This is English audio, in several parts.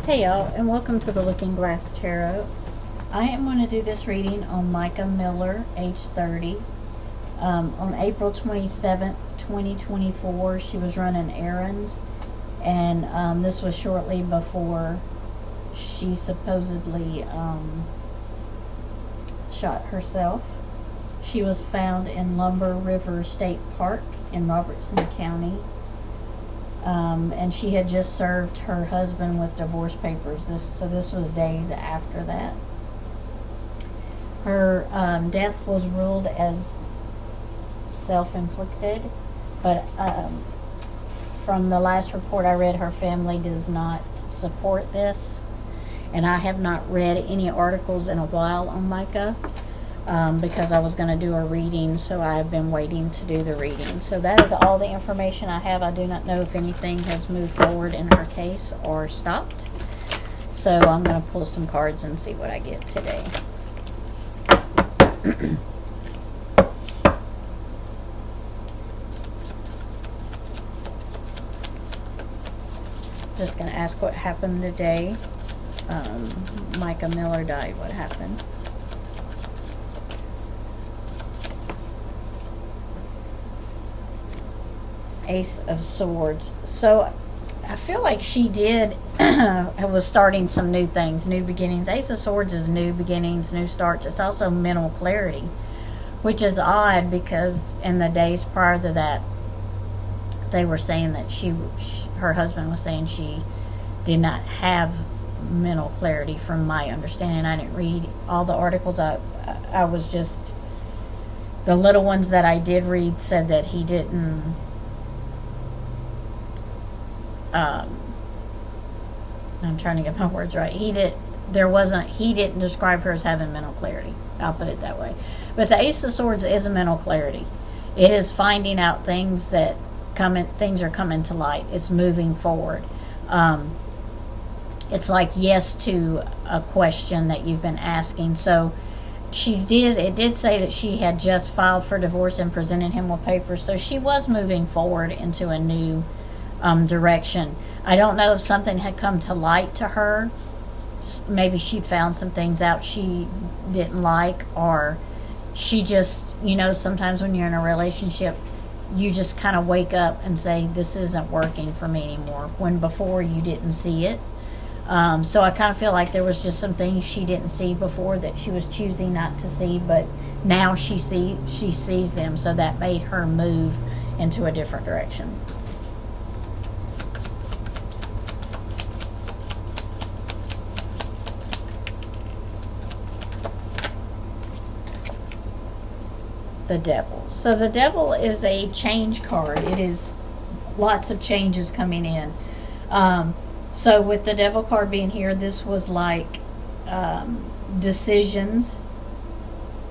Hey y'all, and welcome to the Looking Glass Tarot. I am going to do this reading on Mica Miller, age 30. On April 27th, 2024, she was running errands, and this was shortly before she supposedly shot herself. She was found in Lumber River State Park in Robertson County. And she had just served her husband with divorce papers. So this was days after that. Her death was ruled as self-inflicted, but from the last report I read, her family does not support this. And I have not read any articles in a while on Mica. Because I was going to do a reading, so I've been waiting to do the reading. So that is all the information I have. I do not know if anything has moved forward in her case or stopped. So I'm going to pull some cards and see what I get today. Just going to ask what happened today. Mica Miller died. What happened? Ace of Swords. So I feel like she did was starting some new things, new beginnings. Ace of Swords is new beginnings, new starts. It's also mental clarity, which is odd because in the days prior to that, they were saying that her husband was saying she did not have mental clarity. From my understanding, I didn't read all the articles. I was just, the little ones that I did read said that he didn't. I'm trying to get my words right. He didn't describe her as having mental clarity. I'll put it that way. But the Ace of Swords is a mental clarity. It is finding out things that things are coming to light. It's moving forward. It's like yes to a question that you've been asking. So it did say that she had just filed for divorce and presented him with papers. So she was moving forward into a new direction. I don't know if something had come to light to her. Maybe she found some things out she didn't like, or she just, sometimes when you're in a relationship, you just kind of wake up and say, this isn't working for me anymore, when before you didn't see it. So I kind of feel like there was just some things she didn't see before that she was choosing not to see, but now she sees them, so that made her move into a different direction. The Devil. So the Devil is a change card. It is lots of changes coming in. So with the Devil card being here, this was like decisions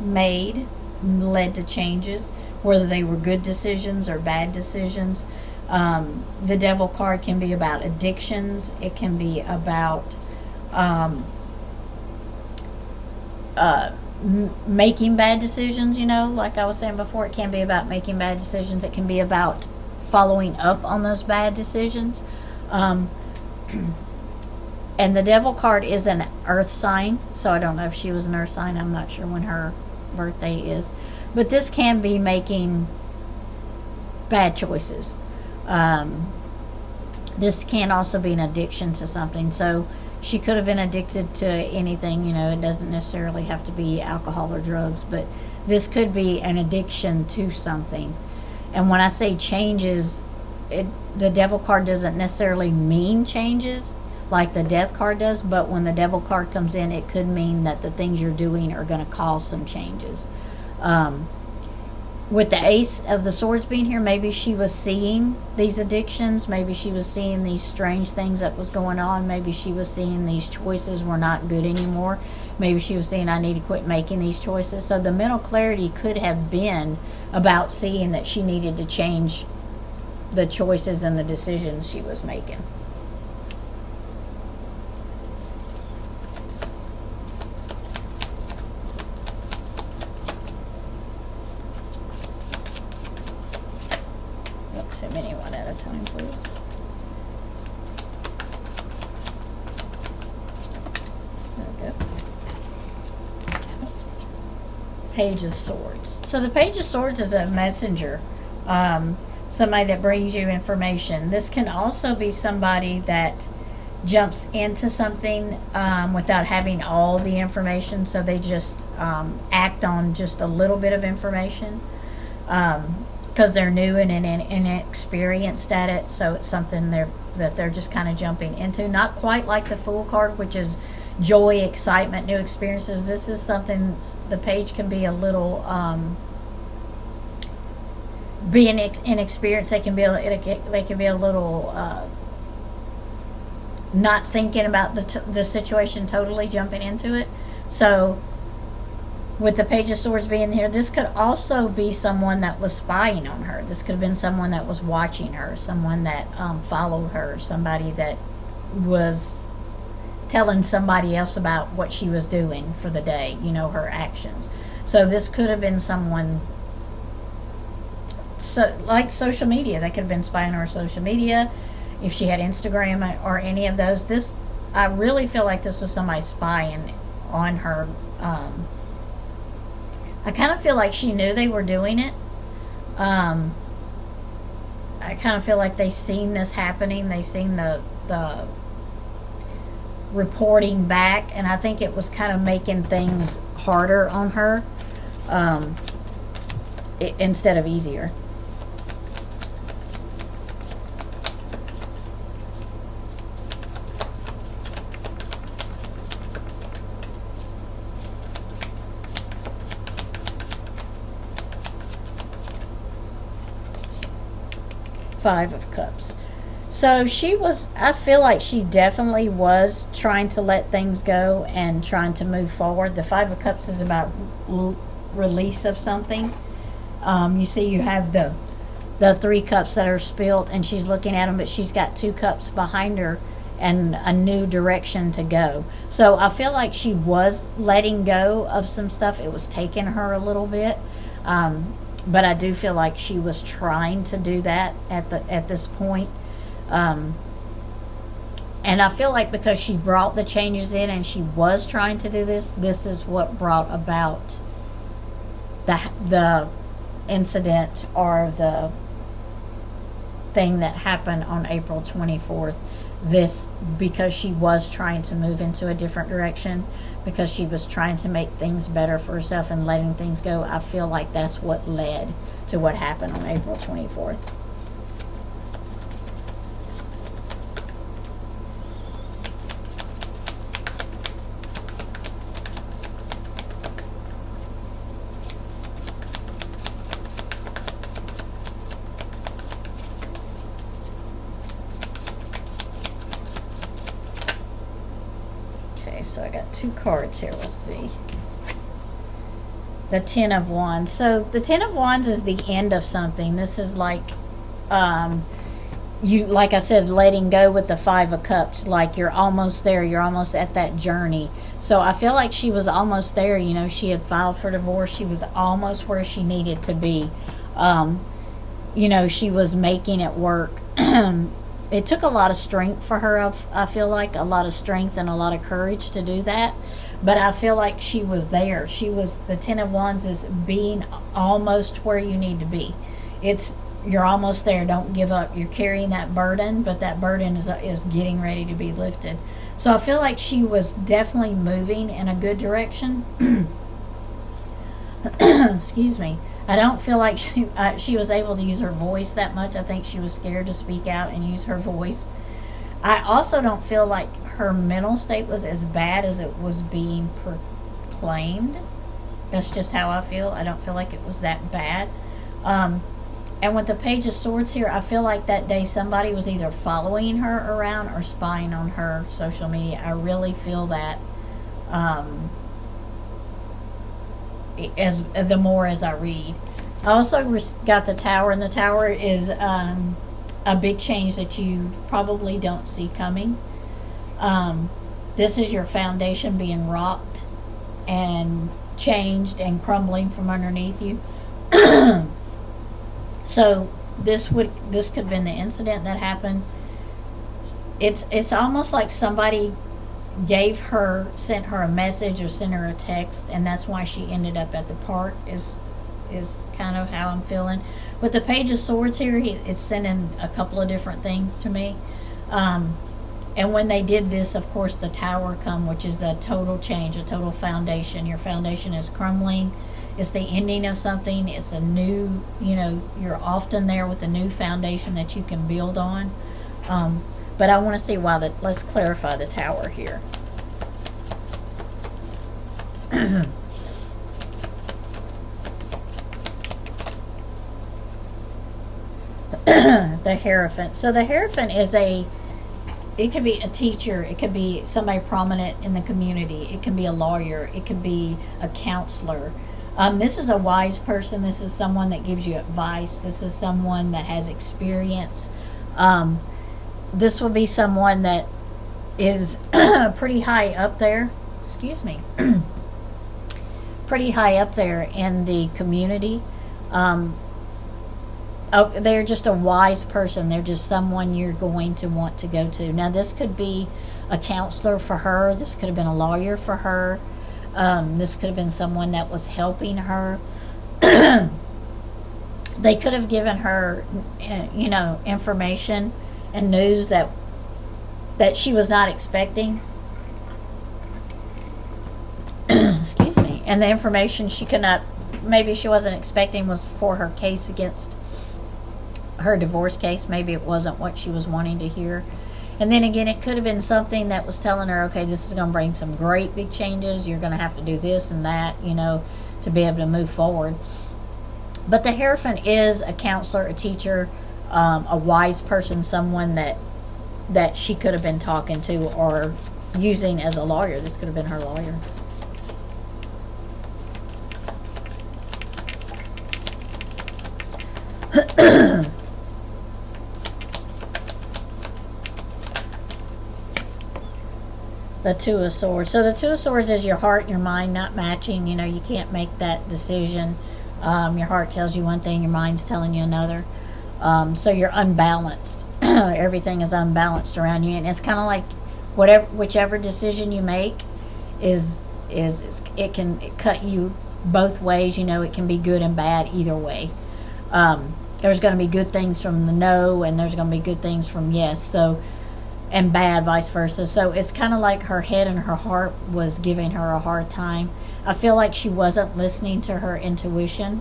made led to changes, whether they were good decisions or bad decisions. The Devil card can be about addictions. It can be about making bad decisions, like I was saying before. It can be about making bad decisions. It can be about following up on those bad decisions. And the Devil card is an earth sign, so I don't know if she was an earth sign. I'm not sure when her birthday is, but this can be making bad choices. This can also be an addiction to something. So she could have been addicted to anything, it doesn't necessarily have to be alcohol or drugs, but this could be an addiction to something. And when I say changes, the Devil card doesn't necessarily mean changes like the Death card does, but when the Devil card comes in, it could mean that the things you're doing are going to cause some changes. With the Ace of the Swords being here, maybe she was seeing these addictions. Maybe she was seeing these strange things that was going on. Maybe she was seeing these choices were not good anymore. Maybe she was saying, I need to quit making these choices. So the mental clarity could have been about seeing that she needed to change the choices and the decisions she was making. Too many, one at a time, please. Page of Swords. So the Page of Swords is a messenger, somebody that brings you information. This can also be somebody that jumps into something without having all the information, so they just act on just a little bit of information because they're new and inexperienced at it. So it's something that they're just kind of jumping into. Not quite like the Fool card, which is joy, excitement, new experiences. This is something, the page can be a little being inexperienced. They can be a little not thinking about the situation, totally jumping into it. So with the Page of Swords being here, this could also be someone that was spying on her. This could have been someone that was watching her, someone that followed her, somebody that was telling somebody else about what she was doing for the day, her actions. So this could have been someone, like social media. They could have been spying on her social media. If she had Instagram or any of those, I really feel like this was somebody spying on her. I kind of feel like she knew they were doing it. I kind of feel like they seen this happening. They seen the reporting back, and I think it was kind of making things harder on her instead of easier. Five of Cups. So I feel like she definitely was trying to let things go and trying to move forward. The Five of Cups is about release of something. You see, you have the 3 cups that are spilled, and she's looking at them, but she's got 2 cups behind her and a new direction to go. So I feel like she was letting go of some stuff. It was taking her a little bit. But I do feel like she was trying to do that at this point. And I feel like because she brought the changes in and she was trying to do this is what brought about the incident or the thing that happened on April 24th. This, because she was trying to move into a different direction, because she was trying to make things better for herself and letting things go. I feel like that's what led to what happened on April 24th. So I got 2 cards here. Let's see. The Ten of Wands. So the Ten of Wands is the end of something. This is like, like I said, letting go with the Five of Cups. Like you're almost there. You're almost at that journey. So I feel like she was almost there. She had filed for divorce. She was almost where she needed to be. She was making it work. It took a lot of strength for her, I feel like, a lot of strength and a lot of courage to do that. But I feel like she was there. The Ten of Wands is being almost where you need to be. You're almost there. Don't give up. You're carrying that burden, but that burden is getting ready to be lifted. So I feel like she was definitely moving in a good direction. Excuse me. I don't feel like she was able to use her voice that much. I think she was scared to speak out and use her voice. I also don't feel like her mental state was as bad as it was being proclaimed. That's just how I feel. I don't feel like it was that bad. And with the Page of Swords here, I feel like that day somebody was either following her around or spying on her social media. I really feel that. The more as I read. I also got the Tower, and the Tower is a big change that you probably don't see coming. This is your foundation being rocked and changed and crumbling from underneath you. So this could have been the incident that happened. It's almost like somebody sent her a message or sent her a text, and that's why she ended up at the park. Is kind of how I'm feeling with the Page of Swords here. It's sending a couple of different things to me. And when they did this, of course, the Tower come, which is a total change, a total foundation. Your foundation is crumbling. It's the ending of something. It's a new, you're often there with a new foundation that you can build on. But I want to see why let's clarify the Tower here. The Hierophant. So the Hierophant it could be a teacher, it could be somebody prominent in the community, it can be a lawyer, it could be a counselor. This is a wise person. This is someone that gives you advice. This is someone that has experience. This will be someone that is pretty high up there. Excuse me. Pretty high up there in the community. They're just a wise person. They're just someone you're going to want to go to. Now, this could be a counselor for her. This could have been a lawyer for her. This could have been someone that was helping her. They could have given her, information and news that she was not expecting. Excuse me. And the information maybe she wasn't expecting was for her case against her divorce case. Maybe it wasn't what she was wanting to hear. And then again, it could have been something that was telling her, okay, this is going to bring some great big changes. You're going to have to do this and that, to be able to move forward. But the Hierophant is a counselor, a teacher, a wise person, someone that she could have been talking to or using as a lawyer. This could have been her lawyer. The Two of Swords. So the Two of Swords is your heart and your mind not matching. You can't make that decision. Your heart tells you one thing, your mind's telling you another. So you're unbalanced. Everything is unbalanced around you, and it's kind of like whichever decision you make it can cut you both ways. It can be good and bad either way. There's going to be good things from the no, and there's going to be good things from yes. And bad, vice versa. So it's kind of like her head and her heart was giving her a hard time. I feel like she wasn't listening to her intuition,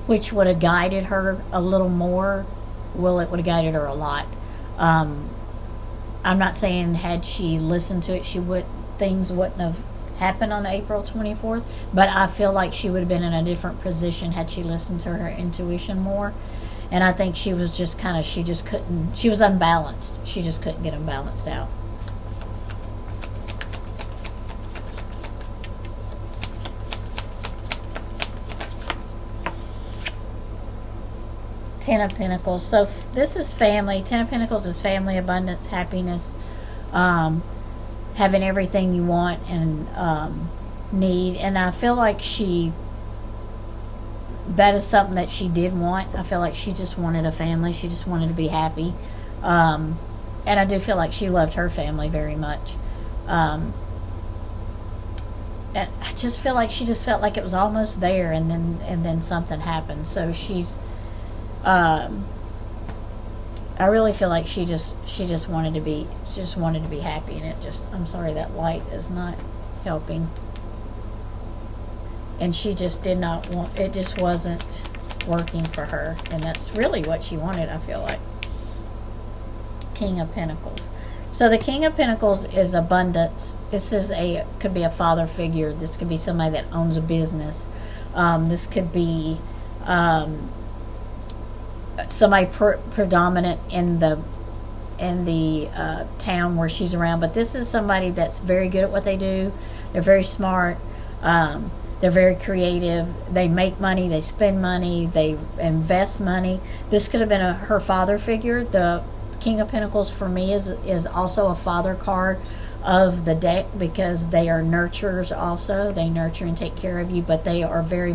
which would have guided her a little more. Well, it would have guided her a lot. I'm not saying had she listened to it, things wouldn't have happened on April 24th, but I feel like she would have been in a different position had she listened to her intuition more. And I think she was just she was unbalanced. She just couldn't get them balanced out. Ten of Pentacles. So this is family. Ten of Pentacles is family, abundance, happiness, having everything you want and need. And I feel like that is something that she did want. I feel like she just wanted a family. She just wanted to be happy. And I do feel like she loved her family very much. And I just feel like she just felt like it was almost there, and then something happened. So she's I really feel like she just wanted to be happy, and I'm sorry, that light is not helping. And she just did not want, it just wasn't working for her. And that's really what she wanted, I feel like. King of Pentacles. So the King of Pentacles is abundance. Could be a father figure. This could be somebody that owns a business. This could be somebody predominant in the town where she's around. But this is somebody that's very good at what they do. They're very smart. They're very creative. They make money. They spend money. They invest money. This could have been her father figure. The King of Pentacles for me is also a father card of the deck, because they are nurturers also. They nurture and take care of you, but they are very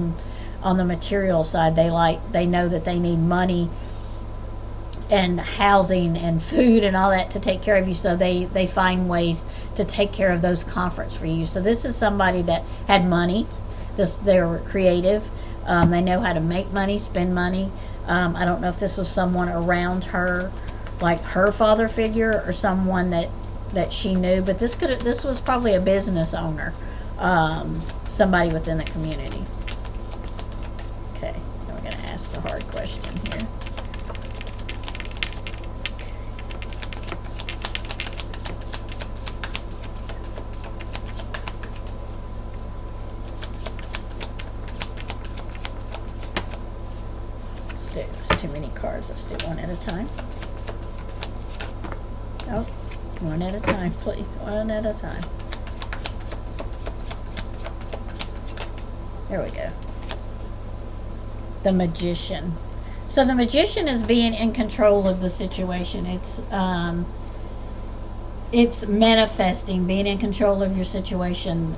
on the material side. They know that they need money and housing and food and all that to take care of you. So they find ways to take care of those comforts for you. So this is somebody that had money. They're creative. They know how to make money, spend money. I don't know if this was someone around her, like her father figure, or someone that she knew. But this was probably a business owner, somebody within the community. Okay, now we're going to ask the hard question here. There's too many cards. Let's do one at a time. Oh, one at a time, please. One at a time. There we go. The Magician. So the Magician is being in control of the situation. It's manifesting, being in control of your situation,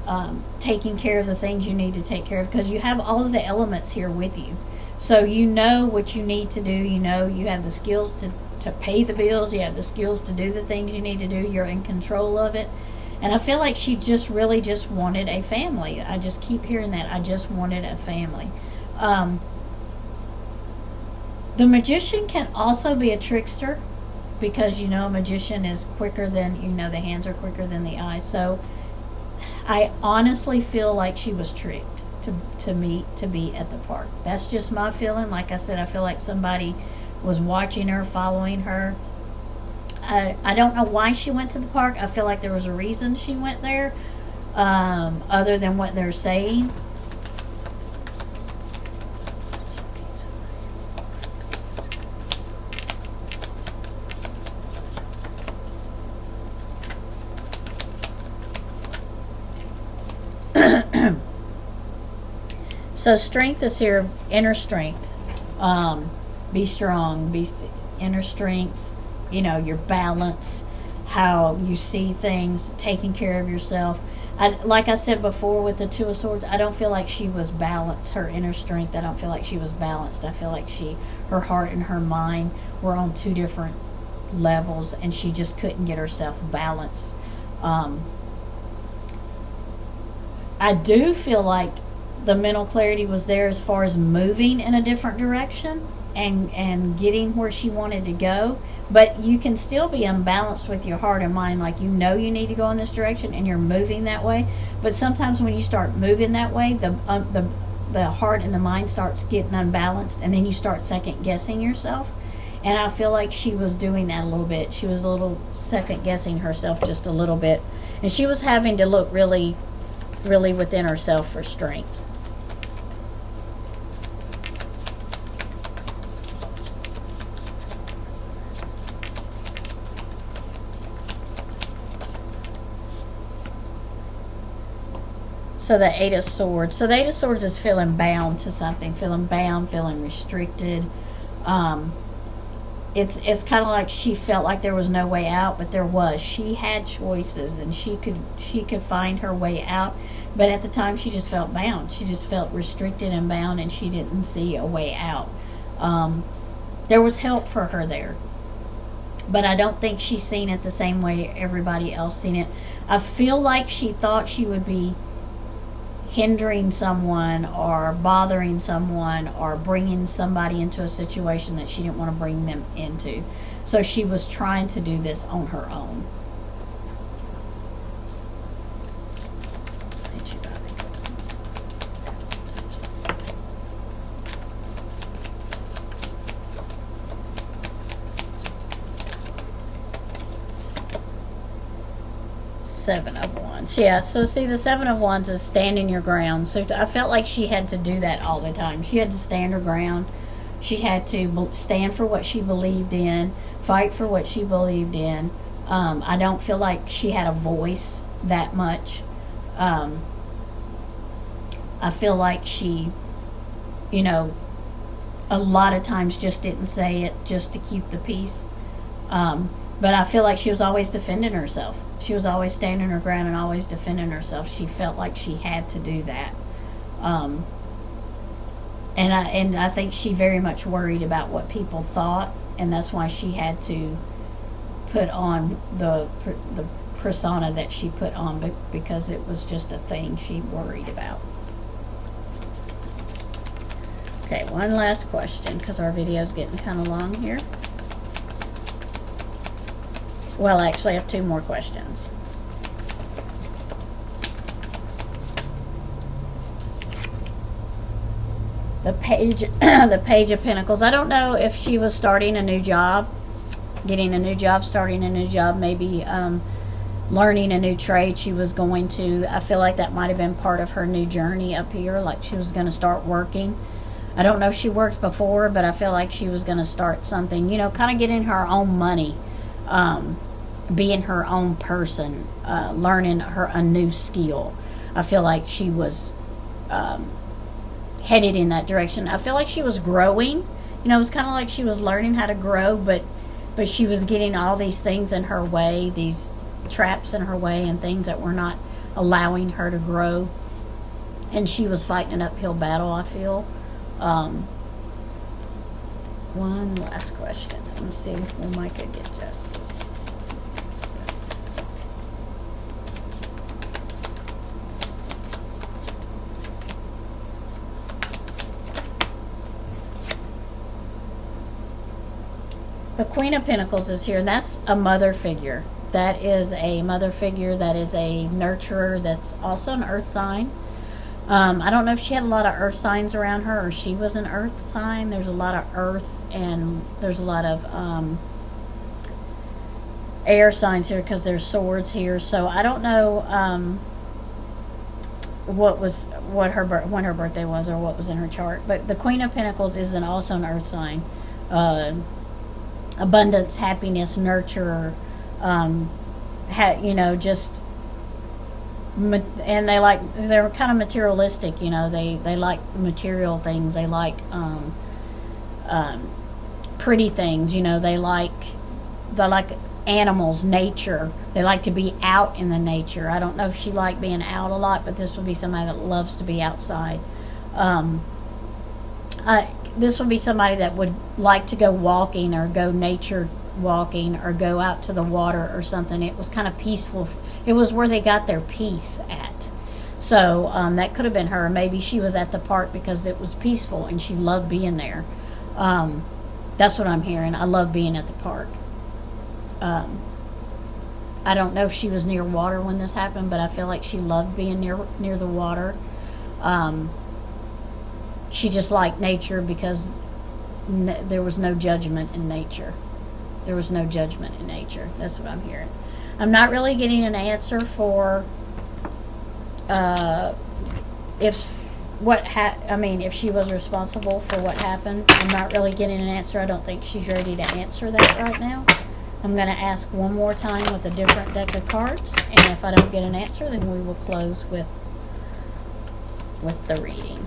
taking care of the things you need to take care of, because you have all of the elements here with you. So you know what you need to do. You know you have the skills to pay the bills. You have the skills to do the things you need to do. You're in control of it. And I feel like she just really just wanted a family. I just keep hearing that. I just wanted a family. The Magician can also be a trickster, because, a magician is quicker than, the hands are quicker than the eyes. So I honestly feel like she was tricked to be at the park. That's just my feeling. Like I said, I feel like somebody was watching her, following her. I don't know why she went to the park. I feel like there was a reason she went there, other than what they're saying. So strength is here, inner strength. Be strong, inner strength, your balance, how you see things, taking care of yourself. Like I said before with the Two of Swords, I don't feel like she was balanced. Her inner strength, I don't feel like she was balanced. I feel like her heart and her mind were on two different levels, and she just couldn't get herself balanced. I do feel like the mental clarity was there as far as moving in a different direction and getting where she wanted to go, but you can still be unbalanced with your heart and mind. Like, you need to go in this direction and you're moving that way, but sometimes when you start moving that way, the heart and the mind starts getting unbalanced, and then you start second guessing yourself. And I feel like she was doing that a little bit. She was a little second guessing herself just a little bit, and she was having to look really, really within herself for strength. So the Eight of Swords. So the Eight of Swords is feeling bound to something, feeling bound, feeling restricted. It's kind of like she felt like there was no way out, but there was. She had choices, and she could find her way out. But at the time, she just felt bound. She just felt restricted and bound, and she didn't see a way out. There was help for her there, but I don't think she's seen it the same way everybody else seen it. I feel like she thought she would be hindering someone or bothering someone or bringing somebody into a situation that she didn't want to bring them into. So she was trying to do this on her own. Seven of Wands. Yeah, so see, the Seven of Wands is standing your ground. So I felt like she had to do that all the time. She had to stand her ground. She had to stand for what she believed in, fight for what she believed in. I don't feel like she had a voice that much. I feel like she, a lot of times just didn't say it just to keep the peace. But I feel like she was always defending herself. She was always standing her ground and always defending herself. She felt like she had to do that. And I think she very much worried about what people thought and that's why she had to put on the persona that she put on, because it was just a thing she worried about. Okay, one last question, because our video's getting kind of long here. Well, actually, I have 2 more questions. The page, the Page of Pentacles. I don't know if she was starting a new job, getting a new job, starting a new job, maybe learning a new trade she was going to. I feel like that might have been part of her new journey up here, like she was going to start working. I don't know if she worked before, but I feel like she was going to start something, you know, kind of getting her own money, being her own person, learning a new skill. I feel like she was headed in that direction. I feel like she was growing. You know, it was kind of like she was learning how to grow, but she was getting all these things in her way, these traps in her way, and things that were not allowing her to grow. And she was fighting an uphill battle, I feel. One last question. Let me see if Mica get justice. The Queen of Pentacles is here, and that's a mother figure. That is a mother figure, that is a nurturer, that's also an earth sign. I don't know if she had a lot of earth signs around her, or she was an earth sign. There's a lot of earth, and there's a lot of air signs here, because there's swords here. So I don't know when her birthday was, or what was in her chart. But the Queen of Pentacles is also an earth sign. Abundance, happiness, nurturer, you know, just, and they're kind of materialistic, you know, they like material things, they like pretty things, you know, they like animals, nature, they like to be out in the nature. I don't know if she liked being out a lot, but this would be somebody that loves to be outside. This would be somebody that would like to go walking, or go nature walking, or go out to the water or something. It was kind of peaceful. It was where they got their peace at. So that could have been her. Maybe she was at the park because it was peaceful and she loved being there. That's what I'm hearing. I love being at the park. I don't know if she was near water when this happened, but I feel like she loved being near the water. She just liked nature because there was no judgment in nature. There was no judgment in nature. That's what I'm hearing. I'm not really getting an answer for if she was responsible for what happened. I'm not really getting an answer. I don't think she's ready to answer that right now. I'm going to ask one more time with a different deck of cards, and if I don't get an answer, then we will close with the reading.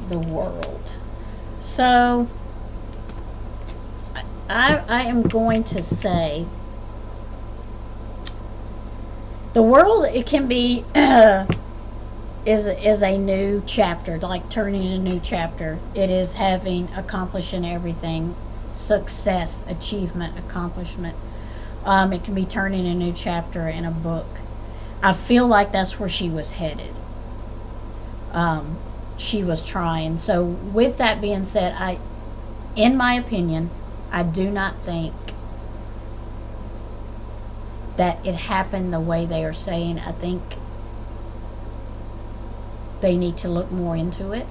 The World. So I am going to say the World, it can be is a new chapter, like turning a new chapter. It is accomplishing everything, success, achievement, accomplishment. It can be turning a new chapter in a book. I feel like that's where she was headed. She was trying. So with that being said, in my opinion, I do not think that it happened the way they are saying. I think they need to look more into it.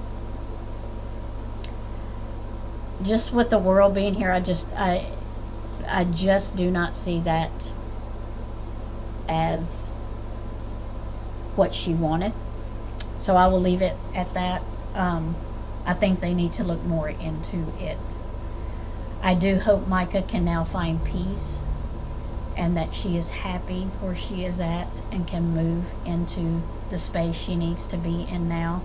Just with the World being here, I just do not see that as what she wanted. So I will leave it at that. I think they need to look more into it. I do hope Mica can now find peace, and that she is happy where she is at and can move into the space she needs to be in now.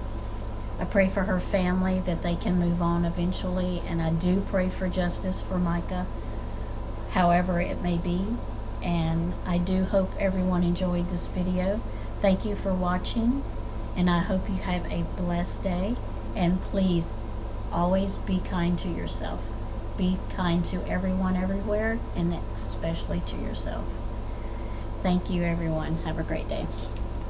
I pray for her family that they can move on eventually, and I do pray for justice for Mica. however it may be. And I do hope everyone enjoyed this video. Thank you for watching, and I hope you have a blessed day. And please always be kind to yourself. Be kind to everyone everywhere, and especially to yourself. Thank you, everyone. Have a great day.